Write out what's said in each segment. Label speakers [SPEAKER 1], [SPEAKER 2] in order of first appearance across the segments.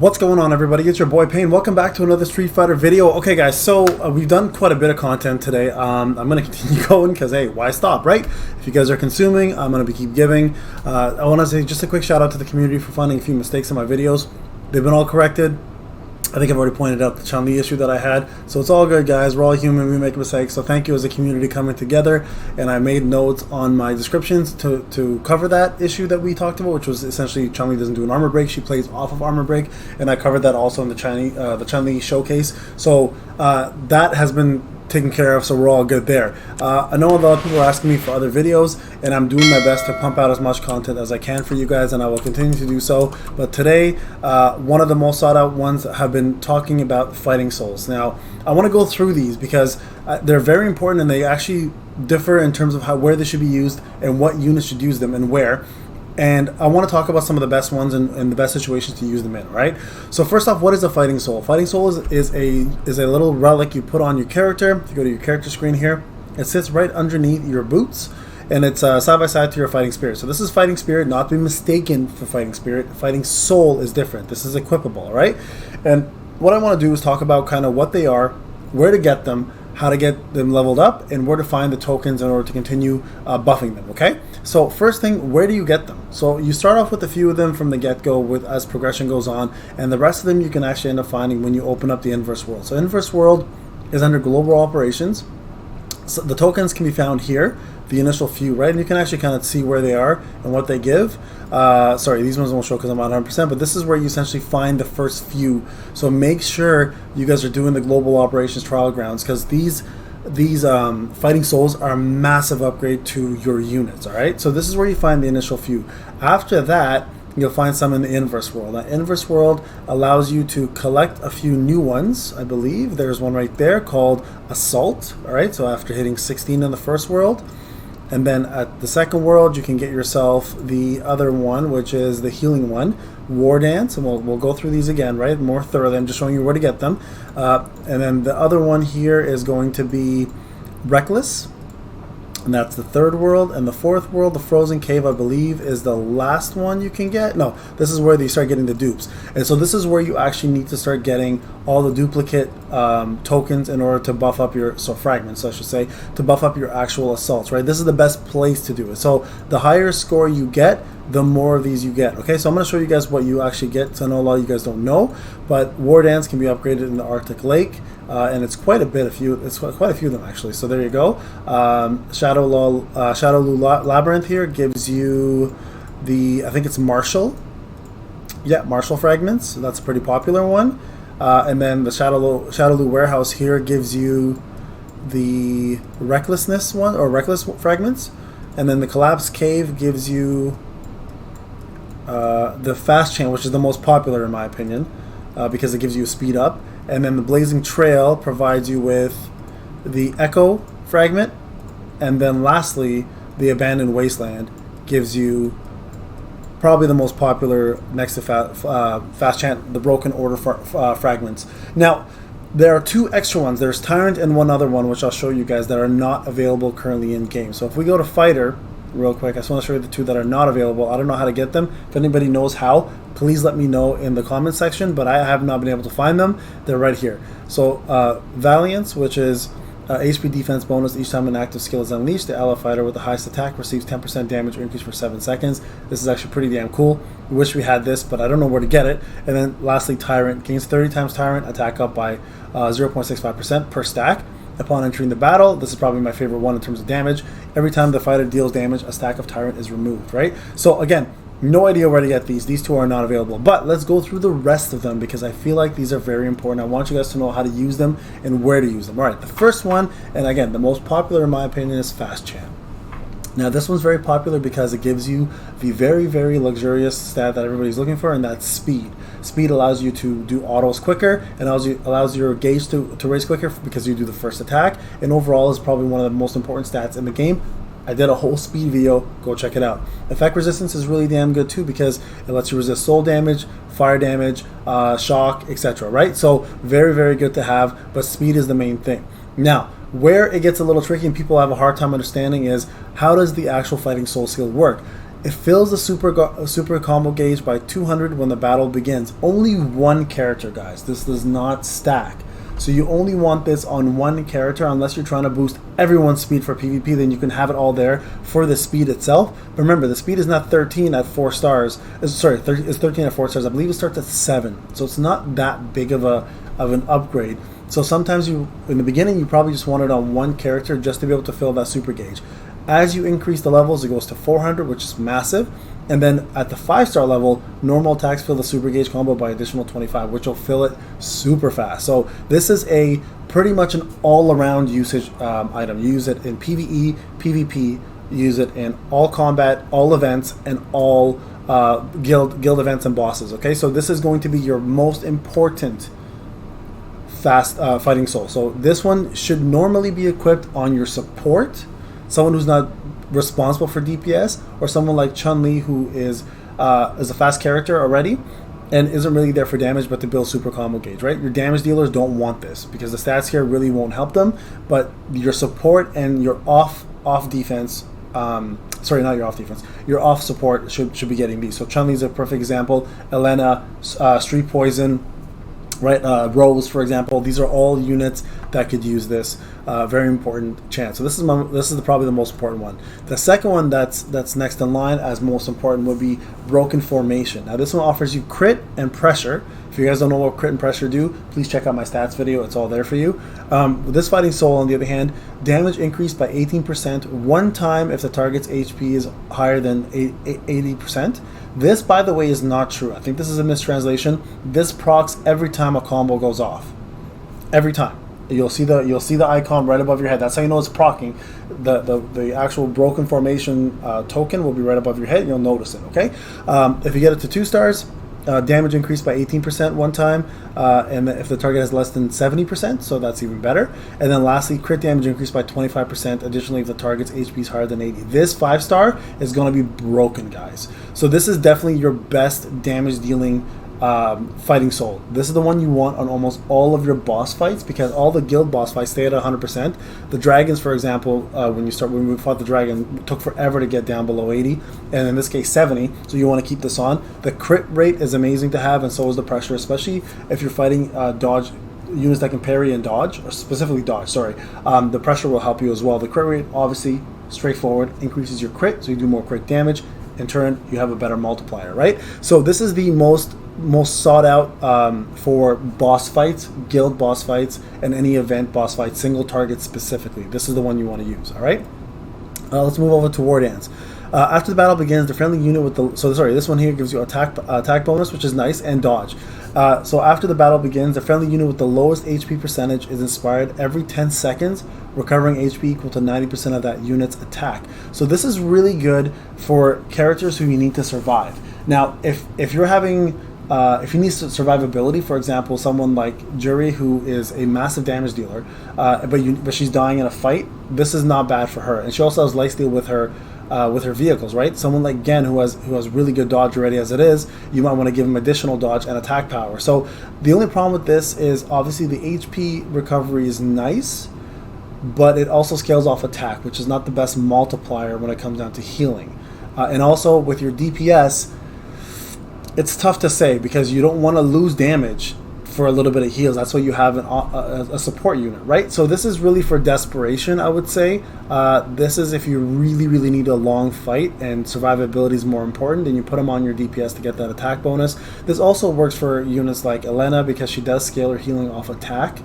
[SPEAKER 1] What's going on, everybody? It's your boy Payne. Welcome back to another Street Fighter video. Okay guys, so we've done quite a bit of content today. I'm going to continue going because, hey, why stop, right? If you guys are consuming, I'm going to keep giving. I want to say just a quick shout out to the community for finding a few mistakes in my videos. They've been all corrected. I think I've already pointed out the Chant issue that I had. So it's all good, guys. We're all human. We make mistakes. So thank you as a community coming together. And I made notes on my descriptions to cover that issue that we talked about, which was essentially Chun-Li doesn't do an armor break. She plays off of armor break. And I covered that also in the Chun-Li showcase. So that has been taken care of, so we're all good there. I know a lot of people are asking me for other videos, and I'm doing my best to pump out as much content as I can for you guys, and I will continue to do so. But today, one of the most sought out ones have been talking about fighting souls. Now, I want to go through these because they're very important, and they actually differ in terms of where they should be used and what units should use them and where. And I want to talk about some of the best ones and the best situations to use them in, right? So first off, what is a fighting soul? Fighting soul is a little relic you put on your character. If you go to your character screen here, it sits right underneath your boots, and it's side by side to your fighting spirit. So this is fighting spirit, not to be mistaken for fighting spirit. Fighting soul is different. This is equipable, right? And what I want to do is talk about kind of what they are, where to get them, how to get them leveled up, and where to find the tokens in order to continue buffing them, okay? So first thing, where do you get them? So you start off with a few of them from the get-go as progression goes on, and the rest of them you can actually end up finding when you open up the Inverse World. So Inverse World is under Global Operations. So the tokens can be found here, the initial few, right? And you can actually kind of see where they are and what they give. Sorry, these ones won't show because I'm not 100%, but this is where you essentially find the first few. So make sure you guys are doing the Global Operations Trial Grounds, because these fighting souls are a massive upgrade to your units, all right? So this is where you find the initial few. After that, you'll find some in the Inverse World. That Inverse World allows you to collect a few new ones. I believe there's one right there called Assault, all right? So after hitting 16 in the first world, and then at the second world, you can get yourself the other one, which is the healing one, War Dance, and we'll go through these again, right, more thoroughly. I'm just showing you where to get them. And then the other one here is going to be Reckless, and that's the third world. And the fourth world, the Frozen Cave, I believe, is the last one you can get. No, this is where you start getting the dupes. And so this is where you actually need to start getting all the duplicate tokens in order to buff up your, fragments, I should say, to buff up your actual assaults, right? This is the best place to do it. So the higher score you get, the more of these you get, okay? So I'm going to show you guys what you actually get. So I know a lot of you guys don't know, but War Dance can be upgraded in the Arctic Lake, and it's quite a bit of few. It's quite a few of them, actually. So there you go. Shadowloo Labyrinth here gives you the, I think it's Martial. Yeah, Martial fragments. So that's a pretty popular one. And then the Shadowloo Warehouse here gives you the Recklessness one, or Reckless fragments. And then the Collapse Cave gives you the Fast Chant, which is the most popular in my opinion, because it gives you a speed up. And then the Blazing Trail provides you with the Echo fragment. And then lastly, the Abandoned Wasteland gives you probably the most popular next to Fast Chant, the Broken Order fragments. Now, there are two extra ones. There's Tyrant and one other one, which I'll show you guys, that are not available currently in game. So if we go to Fighter, real quick, I just want to show you the two that are not available. I don't know how to get them. If anybody knows how, please let me know in the comment section, but I have not been able to find them. They're right here. So Valiance, which is HP defense bonus each time an active skill is unleashed. The ally fighter with the highest attack receives 10% damage or increase for 7 seconds. This is actually pretty damn cool. We wish we had this, but I don't know where to get it. And then lastly, Tyrant gains 30 times Tyrant, attack up by 0.65% per stack. Upon entering the battle, this is probably my favorite one in terms of damage. Every time the fighter deals damage, a stack of Tyrant is removed, right? So again, no idea where to get these. These two are not available. But let's go through the rest of them because I feel like these are very important. I want you guys to know how to use them and where to use them. All right, the first one, and again, the most popular in my opinion, is Fast Chant. Now this one's very popular because it gives you the very, very luxurious stat that everybody's looking for, and that's speed. Speed allows you to do autos quicker and allows your gauge to raise quicker because you do the first attack, and overall is probably one of the most important stats in the game. I did a whole speed video, go check it out. Effect resistance is really damn good too because it lets you resist soul damage, fire damage, shock, etc. Right? So very, very good to have, but speed is the main thing. Now, where it gets a little tricky and people have a hard time understanding is how does the actual fighting soul skill work? It fills the super combo gauge by 200 when the battle begins. Only one character, guys. This does not stack. So you only want this on one character unless you're trying to boost everyone's speed for PvP. Then you can have it all there for the speed itself. But remember, the speed is not 13 at 4 stars. Sorry, it's 13 at 4 stars. I believe it starts at 7. So it's not that big of an upgrade. So sometimes in the beginning, you probably just want it on one character just to be able to fill that super gauge. As you increase the levels, it goes to 400, which is massive. And then at the 5-star level, normal attacks fill the super gauge combo by additional 25, which will fill it super fast. So this is a pretty much an all-around usage item. You use it in PvE, PvP, you use it in all combat, all events, and all guild events and bosses. Okay, so this is going to be your most important fast fighting soul. So this one should normally be equipped on your support, someone who's not responsible for DPS, or someone like Chun-Li who is a fast character already and isn't really there for damage but to build super combo gauge, right? Your damage dealers don't want this because the stats here really won't help them, but your support and your off defense, sorry, not your off defense, your off support should be getting these. So Chun-Li is a perfect example. Elena, Street Poison, right? Rose, for example. These are all units that could use this. Very important Chant. So this is probably the most important one. The second one that's next in line as most important would be Broken Formation. Now this one offers you crit and pressure. If you guys don't know what crit and pressure do, please check out my stats video. It's all there for you. This fighting soul, on the other hand, damage increased by 18% one time if the target's HP is higher than 80%. This, by the way, is not true. I think this is a mistranslation. This procs every time a combo goes off. Every time. You'll see the icon right above your head. That's how you know it's proccing. The actual Broken Formation token will be right above your head. You'll notice it. Okay. If you get it to 2 stars, damage increased by 18% one time, and if the target has less than 70%, so that's even better. And then lastly, crit damage increased by 25%. Additionally, if the target's HP is higher than 80. This 5-star is going to be broken, guys. So this is definitely your best damage dealing fighting soul. This is the one you want on almost all of your boss fights because all the guild boss fights stay at 100%. The dragons, for example, when we fought the dragon, it took forever to get down below 80, and in this case 70. So you want to keep this on. The crit rate is amazing to have, and so is the pressure, especially if you're fighting dodge units that can parry and dodge, or specifically dodge. Sorry, the pressure will help you as well. The crit rate, obviously, straightforward, increases your crit, so you do more crit damage. In turn, you have a better multiplier, right? So this is the most sought out for boss fights, guild boss fights, and any event boss fight, single target specifically. This is the one you want to use. All right. Let's move over to War Dance. After the battle begins, the friendly unit with this one here gives you attack bonus, which is nice, and dodge. So after the battle begins, the friendly unit with the lowest HP percentage is inspired every 10 seconds, recovering HP equal to 90% of that unit's attack. So this is really good for characters who you need to survive. Now, if you're having if you need survivability, for example, someone like Jury, who is a massive damage dealer, but she's dying in a fight, this is not bad for her. And she also has lifesteal with her vehicles, right? Someone like Gen, who has really good dodge already as it is, you might want to give him additional dodge and attack power. So the only problem with this is obviously the HP recovery is nice, but it also scales off attack, which is not the best multiplier when it comes down to healing. And also with your DPS, it's tough to say because you don't want to lose damage for a little bit of heals. That's why you have a support unit, right? So this is really for desperation, I would say. This is if you really need a long fight and survivability is more important, then you put them on your DPS to get that attack bonus. This also works for units like Elena because she does scale her healing off attack,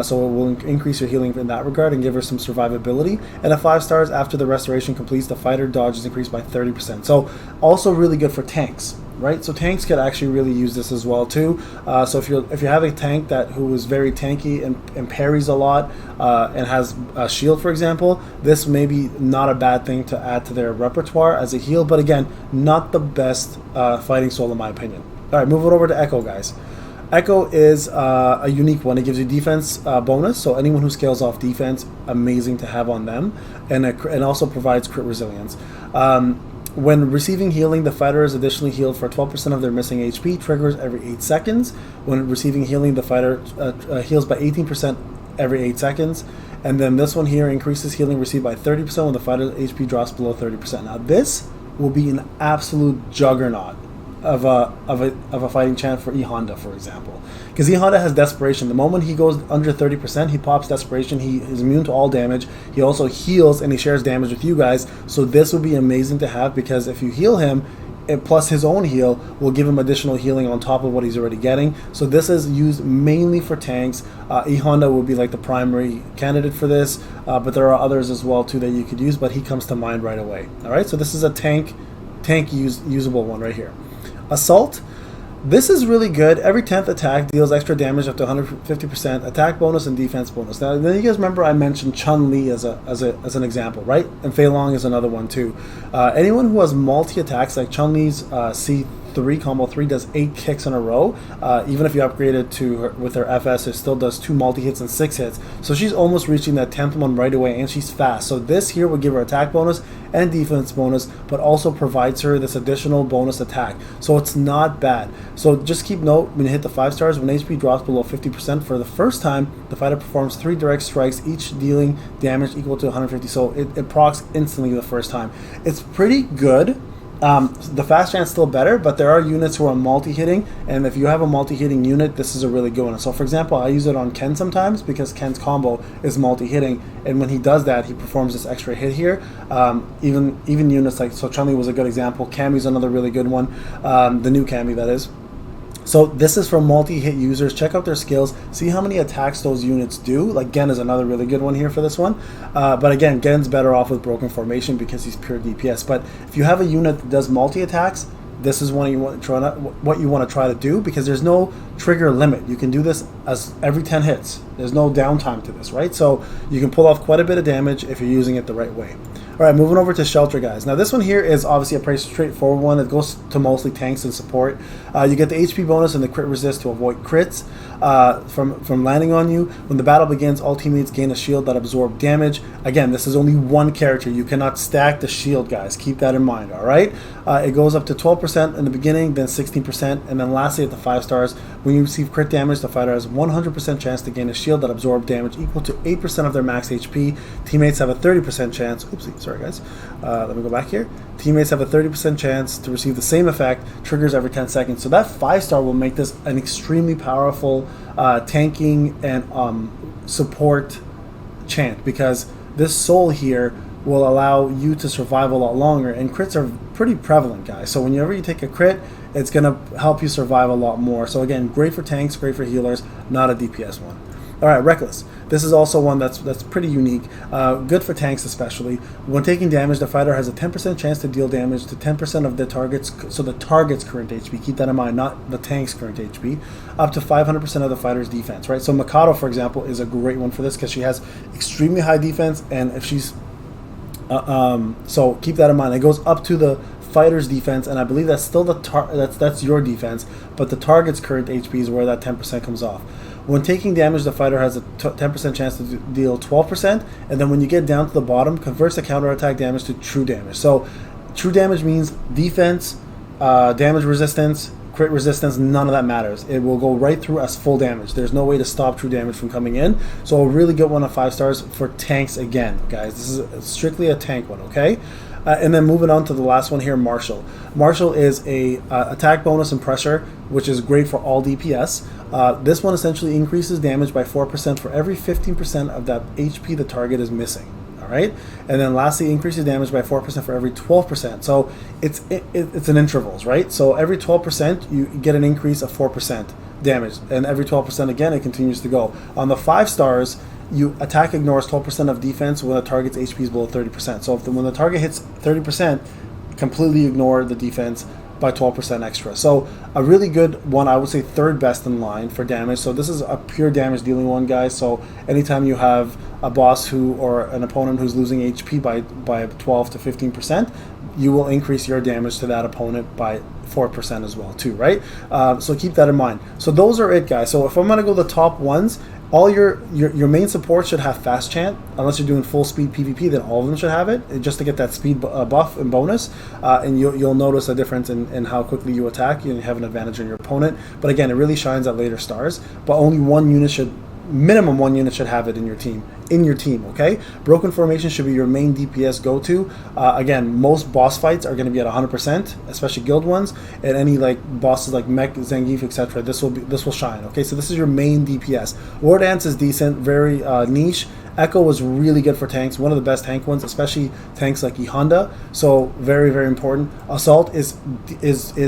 [SPEAKER 1] so it will increase your healing in that regard and give her some survivability. And at 5 stars, after the restoration completes, the fighter dodge is increased by 30%. So also really good for tanks, right? So tanks could actually really use this as well too. So if you have a tank who is very tanky and parries a lot and has a shield, for example, this may be not a bad thing to add to their repertoire as a heal, but again, not the best fighting soul in my opinion. All right, moving over to Echo, guys. Echo is a unique one. It gives you defense bonus, so anyone who scales off defense, amazing to have on them, and also provides crit resilience. When receiving healing, the fighter is additionally healed for 12% of their missing HP, triggers every 8 seconds. When receiving healing, the fighter heals by 18% every 8 seconds. And then this one here increases healing received by 30% when the fighter's HP drops below 30%. Now this will be an absolute juggernaut of a fighting chant for E Honda, for example. Because E Honda has Desperation. The moment he goes under 30%, he pops Desperation. He is immune to all damage. He also heals and he shares damage with you guys. So this would be amazing to have, because if you heal him, plus his own heal will give him additional healing on top of what he's already getting. So this is used mainly for tanks. E Honda would be like the primary candidate for this, but there are others as well too that you could use, but he comes to mind right away. All right, so this is a usable one right here. Assault. This is really good. Every 10th attack deals extra damage up to 150% attack bonus and defense bonus. Now, then you guys remember I mentioned Chun-Li as an example, right? And Fei Long is another one too. Anyone who has multi-attacks, like Chun-Li's C3 combo 3 does 8 kicks in a row. Even if you upgrade it to her, with her FS, it still does 2 multi-hits and 6 hits. So she's almost reaching that 10th one right away, and she's fast. So this here would give her attack bonus and defense bonus, but also provides her this additional bonus attack. So it's not bad. So just keep note, when you hit the 5 stars, when HP drops below 50% for the first time, the fighter performs 3 direct strikes, each dealing damage equal to 150. So it procs instantly the first time. It's pretty good. The fast chant's still better, but there are units who are multi-hitting, and if you have a multi-hitting unit, this is a really good one. So for example, I use it on Ken sometimes because Ken's combo is multi-hitting, and when he does that, he performs this extra hit here. Even units like, so Chun-Li was a good example. Cammy's another really good one, the new Cammy that is. So this is for multi-hit users. Check out their skills. See how many attacks those units do. Like Gen is another really good one here for this one. But again, Gen's better off with Broken Formation because he's pure DPS. But if you have a unit that does multi-attacks, this is what you want to try to do, because there's no trigger limit. You can do this as every 10 hits. There's no downtime to this, right? So you can pull off quite a bit of damage if you're using it the right way. All right, moving over to Shelter, guys. Now this one here is obviously a pretty straightforward one. It goes to mostly tanks and support. You get the HP bonus and the crit resist to avoid crits from landing on you. When the battle begins, all teammates gain a shield that absorb damage. Again, this is only one character. You cannot stack the shield, guys. Keep that in mind, all right? It goes up to 12% in the beginning, then 16%, and then lastly at the 5 stars, when you receive crit damage, the fighter has 100% chance to gain a shield that absorbs damage equal to 8% of their max HP. Teammates have a 30% chance. Oopsie, sorry guys. Let me go back here. Teammates have a 30% chance to receive the same effect, triggers every 10 seconds. So that 5 star will make this an extremely powerful tanking and support chant, because this soul here will allow you to survive a lot longer, and crits are pretty prevalent, guys. So whenever you take a crit, it's going to help you survive a lot more. So again, great for tanks, great for healers, not a DPS one. All right, Reckless. This is also one that's pretty unique. Good for tanks especially. When taking damage, the fighter has a 10% chance to deal damage to 10% of the target's, so the target's current HP. Keep that in mind, not the tank's current HP. Up to 500% of the fighter's defense, right? So Mikado, for example, is a great one for this because she has extremely high defense, and if she's so keep that in mind. It goes up to the fighter's defense, and I believe that's still that's your defense, but the target's current HP is where that 10% comes off. When taking damage, the fighter has a 10% chance to deal 12%, and then when you get down to the bottom, converts the counterattack damage to true damage. So true damage means defense, damage resistance, crit resistance, none of that matters. It will go right through as full damage. There's no way to stop true damage from coming in. So a really good one of 5 stars for tanks again, guys. This is strictly a tank one, okay? And then moving on to the last one here, Marshall. Marshall is a attack bonus and pressure, which is great for all DPS. This one essentially increases damage by 4% for every 15% of that HP the target is missing. All right, and then lastly, increases damage by 4% for every 12%. So it's in intervals, right? So every 12% you get an increase of 4% damage, and every 12% again it continues to go. On the 5 stars, you attack ignores 12% of defense when the target's HP is below 30%. So when the target hits 30%, completely ignore the defense by 12% extra. So a really good one, I would say third best in line for damage. So this is a pure damage dealing one, guys. So anytime you have a boss or an opponent who's losing HP by 12 to 15%, you will increase your damage to that opponent by 4% as well too, right? So keep that in mind. So those are it, guys. So if I'm gonna go the top ones, all your main support should have fast chant, unless you're doing full speed PvP, then all of them should have it, just to get that speed buff and bonus, and you'll notice a difference in how quickly you attack. You have an advantage on your opponent, but again, it really shines at later stars, but only minimum one unit should have it in your team. in your team, okay? Broken Formation should be your main DPS go-to. Again, most boss fights are going to be at 100%, especially guild ones, and any like bosses like Mech, Zangief, etc. This will shine, okay? So this is your main DPS. War Dance is decent, very niche. Echo was really good for tanks, one of the best tank ones, especially tanks like E Honda. So very, very important. Assault is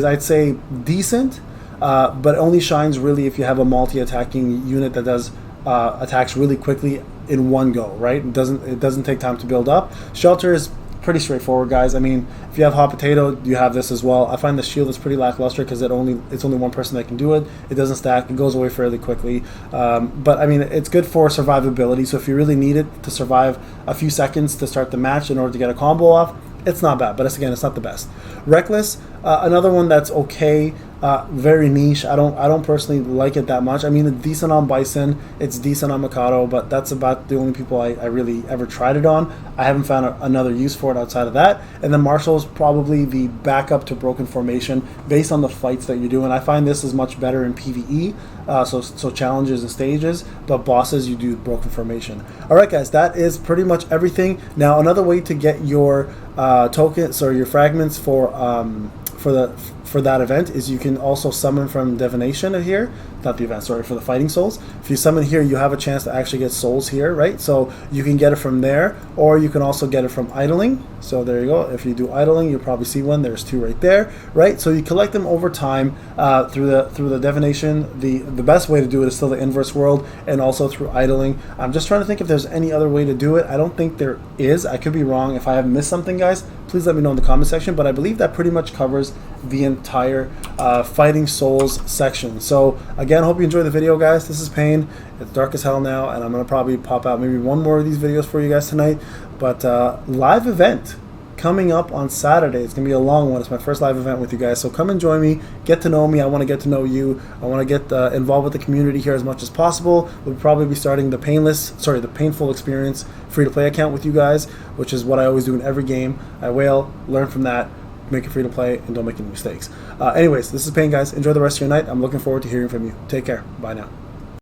[SPEAKER 1] I'd say decent, but only shines really if you have a multi-attacking unit that does attacks really quickly in one go, right? It doesn't take time to build up. Shelter is pretty straightforward, guys. I mean, if you have Hot Potato, you have this as well. I find the shield is pretty lackluster because it's only one person that can do it. It doesn't stack. It goes away fairly quickly. But I mean, it's good for survivability. So if you really need it to survive a few seconds to start the match in order to get a combo off, it's not bad. But it's not the best. Reckless, another one that's okay. Very niche. I don't personally like it that much. I mean, it's decent on Bison, it's decent on Mikado, but that's about the only people I really ever tried it on. I haven't found another use for it outside of that. And then Marshall's probably the backup to Broken Formation based on the fights that you're doing. I find this is much better in PvE, so challenges and stages, but bosses you do Broken Formation. All right, guys, that is pretty much everything. Now, another way to get your tokens or your fragments for that event is you can also summon from Divination here, not the event, sorry, for the Fighting Souls. If you summon here, you have a chance to actually get souls here, right? So you can get it from there, or you can also get it from idling. So there you go. If you do idling, you'll probably see one. There's 2 right there, right? So you collect them over time through the Divination. The best way to do it is still the Inverse World, and also through idling. I'm just trying to think if there's any other way to do it. I don't think there is. I could be wrong. If I have missed something, guys, please let me know in the comment section. But I believe that pretty much covers the entire Fighting Souls section. So again, hope you enjoyed the video, guys. This is Payne. It's dark as hell now, and I'm gonna probably pop out maybe one more of these videos for you guys tonight. But live event coming up on Saturday. It's gonna be a long one. It's my first live event with you guys, so come and join me, get to know me. I want to get to know you. I want to get involved with the community here as much as possible. We'll probably be starting the Painful Experience free-to-play account with you guys, which is what I always do in every game. I whale, learn from that, make it free to play, and don't make any mistakes. Anyways, this is Payne, guys. Enjoy the rest of your night. I'm looking forward to hearing from you. Take care. Bye now.